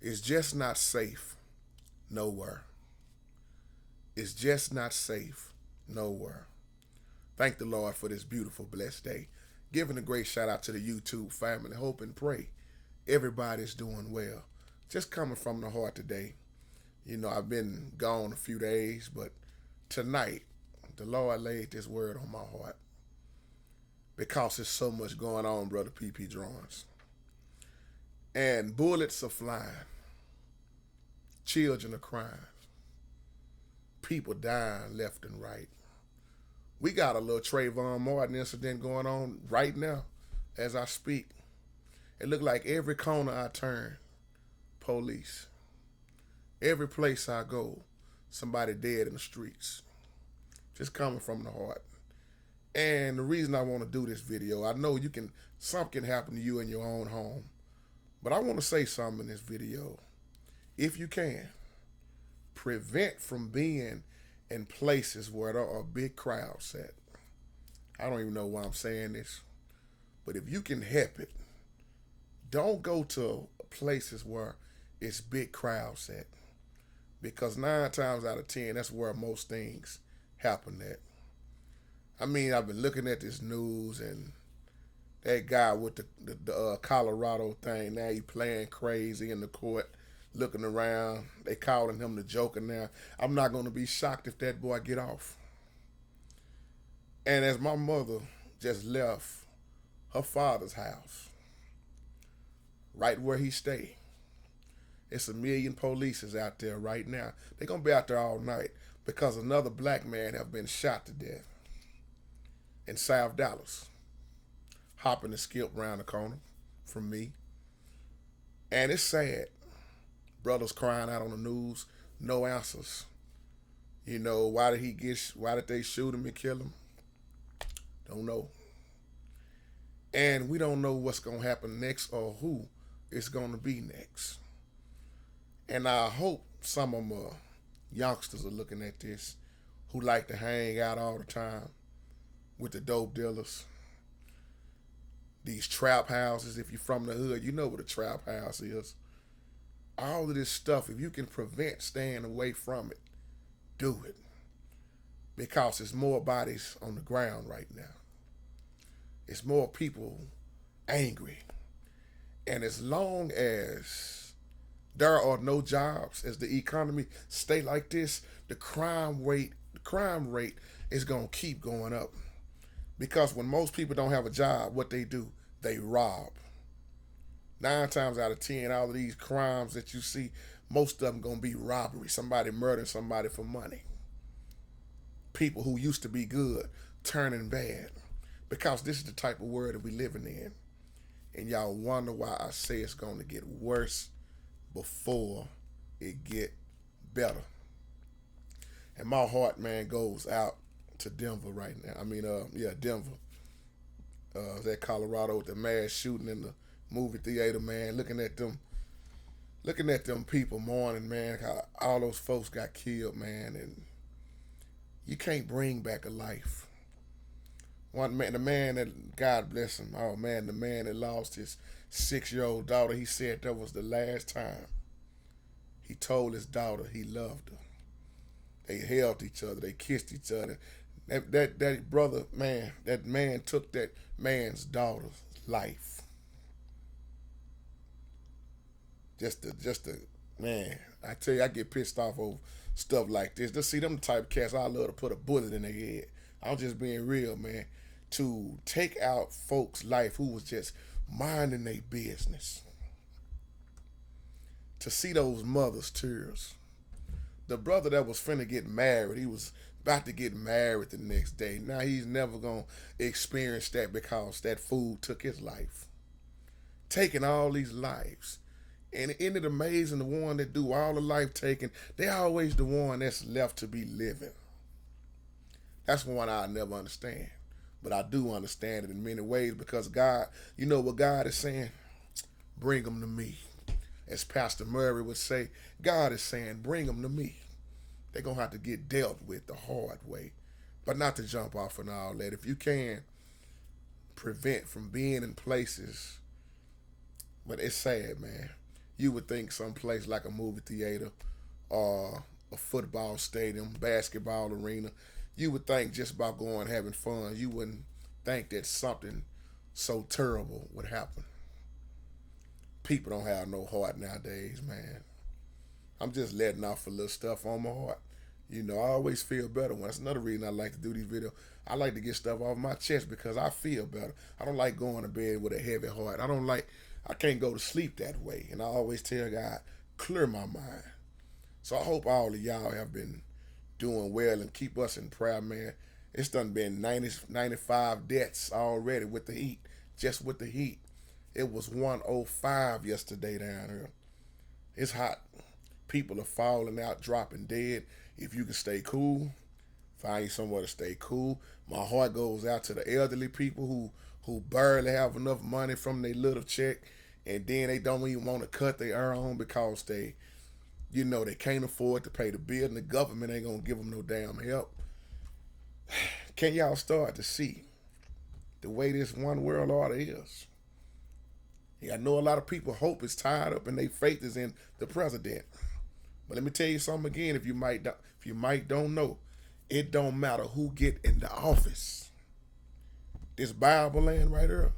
It's just not safe nowhere. It's just not safe nowhere. Thank the Lord for this beautiful, blessed day. Giving a great shout out to the YouTube family. Hope and pray everybody's doing well. Just coming from the heart today. You know, I've been gone a few days, but tonight, the Lord laid this word on my heart because there's so much going on, Brother PP Drawings. And bullets are flying, children are crying, people dying left and right. We got a little Trayvon Martin incident going on right now as I speak. It looked like every corner I turn, police. Every place I go, somebody dead in the streets. Just coming from the heart. And the reason I want to do this video, I know something can happen to you in your own home. But I want to say something in this video. If you can, prevent from being in places where there are big crowds at. I don't even know why I'm saying this. But if you can help it, don't go to places where it's big crowds at. Because 9 times out of 10, that's where most things happen at. I mean, I've been looking at this news and that guy with the Colorado thing, now he playing crazy in the court, looking around. They calling him the Joker now. I'm not going to be shocked if that boy get off. And as my mother just left her father's house, right where he stayed, it's a million police is out there right now. They're going to be out there all night because another black man have been shot to death in South Dallas, hopping the skip around the corner from me. And it's sad. Brothers crying out on the news, no answers. You know, why did they shoot him and kill him? Don't know. And we don't know what's going to happen next or who it's going to be next. And I hope some of my youngsters are looking at this who like to hang out all the time with the dope dealers. These trap houses, if you're from the hood, you know what a trap house is. All of this stuff, if you can prevent staying away from it, do it. Because there's more bodies on the ground right now. It's more people angry. And as long as there are no jobs, as the economy stay like this, the crime rate is gonna keep going up. Because when most people don't have a job, what they do, they rob. 9 times out of 10, all of these crimes that you see, most of them gonna be robbery. Somebody murdering somebody for money. People who used to be good turning bad. Because this is the type of world that we living in. And y'all wonder why I say it's gonna get worse before it get better. And my heart, man, goes out to Denver right now. Denver. That Colorado with the mass shooting in the movie theater, man. Looking at them people mourning, man. How all those folks got killed, man, and you can't bring back a life. One man, the man that God bless him. Oh man, the man that lost his 6-year-old daughter. He said that was the last time he told his daughter he loved her. They held each other. They kissed each other. That brother, man, that man took that man's daughter's life. Just the man. I tell you, I get pissed off over stuff like this. Just see them type of cats. I love to put a bullet in their head. I'm just being real, man. To take out folks' life who was just minding their business. To see those mothers' tears. The brother that was finna get married, he was about to get married the next day. Now he's never gonna experience that because that fool took his life. Taking all these lives. And isn't it amazing, the one that do all the life taking, they always the one that's left to be living. That's one I never understand. But I do understand it in many ways because God, you know what God is saying? Bring them to me. As Pastor Murray would say, God is saying, bring them to me. They're going to have to get dealt with the hard way. But not to jump off and all that. If you can prevent from being in places, but it's sad, man. You would think some place like a movie theater or a football stadium, basketball arena, you would think just about going having fun. You wouldn't think that something so terrible would happen. People don't have no heart nowadays, man. I'm just letting off a little stuff on my heart. You know, I always feel better. That's another reason I like to do these videos. I like to get stuff off my chest because I feel better. I don't like going to bed with a heavy heart. I can't go to sleep that way. And I always tell God, clear my mind. So I hope all of y'all have been doing well and keep us in prayer, man. It's done been 95 deaths already with the heat, just with the heat. It was 105 yesterday down here. It's hot. People are falling out, dropping dead. If you can stay cool, find you somewhere to stay cool. My heart goes out to the elderly people who barely have enough money from their little check, and then they don't even want to cut their hair on because they can't afford to pay the bill, and the government ain't gonna give them no damn help. Can y'all start to see the way this one world order is? Yeah, I know a lot of people hope is tied up and their faith is in the president. But let me tell you something again, if you might don't know, it don't matter who get in the office. This Bible land right here,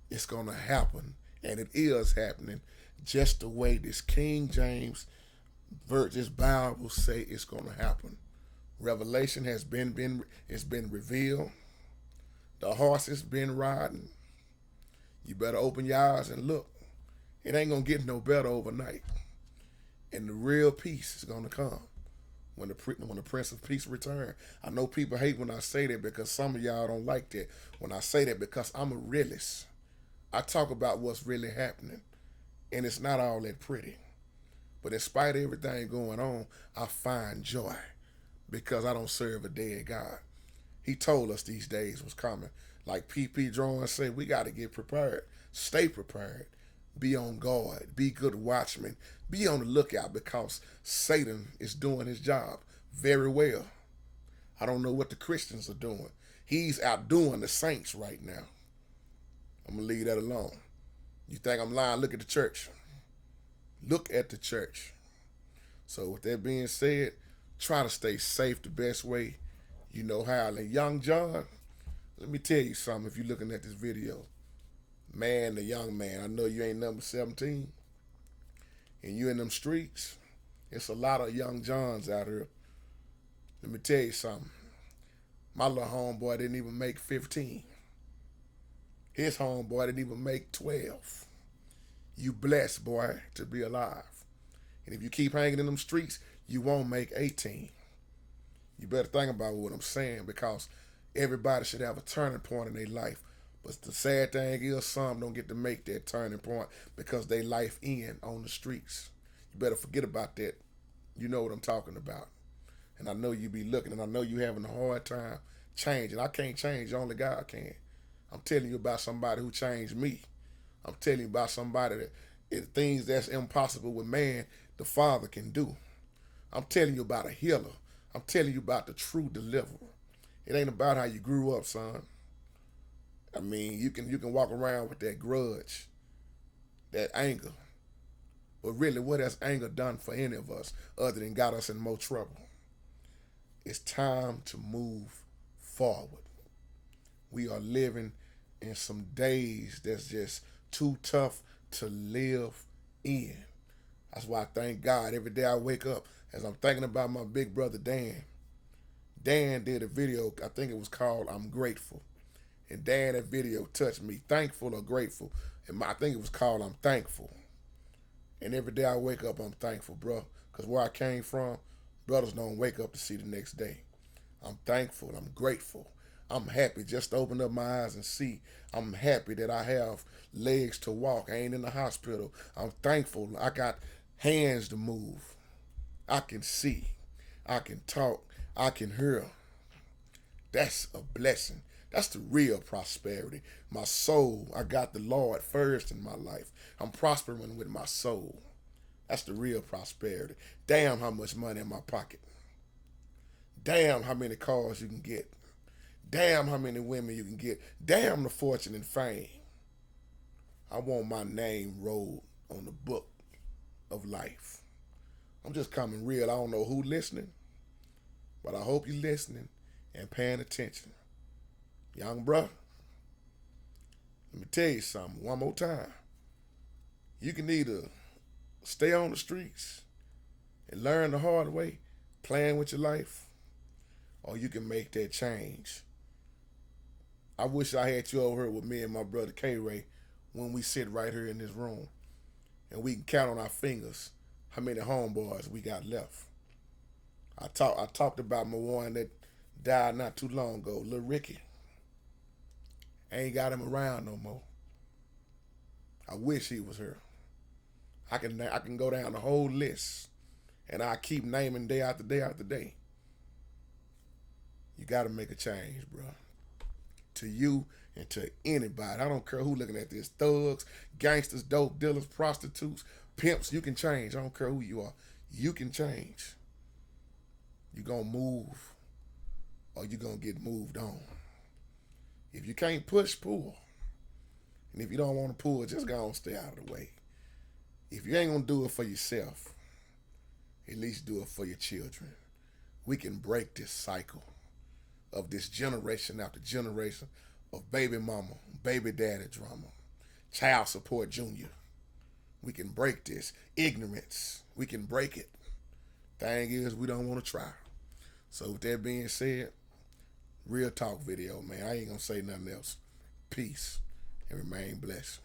it's gonna happen, and it is happening just the way this King James this Bible say it's gonna happen. Revelation has been revealed. The horse has been riding. You better open your eyes and look. It ain't gonna get no better overnight. And the real peace is gonna come when the Prince of Peace return. I know people hate when I say that because some of y'all don't like that. When I say that, because I'm a realist. I talk about what's really happening, and it's not all that pretty. But in spite of everything going on, I find joy because I don't serve a dead God. He told us these days was coming. Like P.P. Drawing said, we got to get prepared. Stay prepared. Be on guard. Be good watchmen. Be on the lookout because Satan is doing his job very well. I don't know what the Christians are doing. He's outdoing the saints right now. I'm going to leave that alone. You think I'm lying? Look at the church. Look at the church. So with that being said, try to stay safe the best way you know how. And young John, let me tell you something if you're looking at this video. Man, the young man, I know you ain't number 17, and you in them streets, it's a lot of young Johns out here. Let me tell you something. My little homeboy didn't even make 15. His homeboy didn't even make 12. You blessed, boy, to be alive. And if you keep hanging in them streets, you won't make 18. You better think about what I'm saying because everybody should have a turning point in their life. But the sad thing is some don't get to make that turning point because they life end on the streets. You better forget about that. You know what I'm talking about. And I know you be looking, and I know you having a hard time changing. I can't change, only God can. I'm telling you about somebody who changed me. I'm telling you about somebody that things that's impossible with man, the Father can do. I'm telling you about a healer. I'm telling you about the true deliverer. It ain't about how you grew up, son. I mean, you can walk around with that grudge, that anger. But really, what has anger done for any of us other than got us in more trouble? It's time to move forward. We are living in some days that's just too tough to live in. That's why I thank God every day I wake up as I'm thinking about my big brother Dan. Dan did a video, I think it was called I'm Grateful. And Dan, that video touched me. Thankful or grateful. And I think it was called I'm Thankful. And every day I wake up, I'm thankful, bro. Because where I came from, brothers don't wake up to see the next day. I'm thankful. I'm grateful. I'm happy just to open up my eyes and see. I'm happy that I have legs to walk. I ain't in the hospital. I'm thankful. I got hands to move. I can see. I can talk. I can hear. That's a blessing. That's the real prosperity. My soul, I got the Lord first in my life. I'm prospering with my soul. That's the real prosperity. Damn how much money in my pocket. Damn how many cars you can get. Damn how many women you can get. Damn the fortune and fame. I want my name rolled on the book of life. I'm just coming real. I don't know who listening, but I hope you're listening and paying attention. Young brother, let me tell you something one more time. You can either stay on the streets and learn the hard way, playing with your life, or you can make that change. I wish I had you over here with me and my brother K-Ray when we sit right here in this room and we can count on our fingers how many homeboys we got left. I talked about my one that died not too long ago, Lil Ricky. I ain't got him around no more. I wish he was here. I can go down the whole list, and I keep naming day after day after day. You got to make a change, bro. To you and to anybody. I don't care who looking at this. Thugs, gangsters, dope dealers, prostitutes, pimps. You can change. I don't care who you are. You can change. You gonna move, or you gonna get moved on. If you can't push, pull. And if you don't want to pull, just go on, stay out of the way. If you ain't gonna do it for yourself, at least do it for your children. We can break this cycle of this generation after generation of baby mama, baby daddy drama, child support junior. We can break this ignorance. We can break it. Thing is, we don't want to try. So with that being said, real talk video, man. I ain't gonna say nothing else. Peace and remain blessed.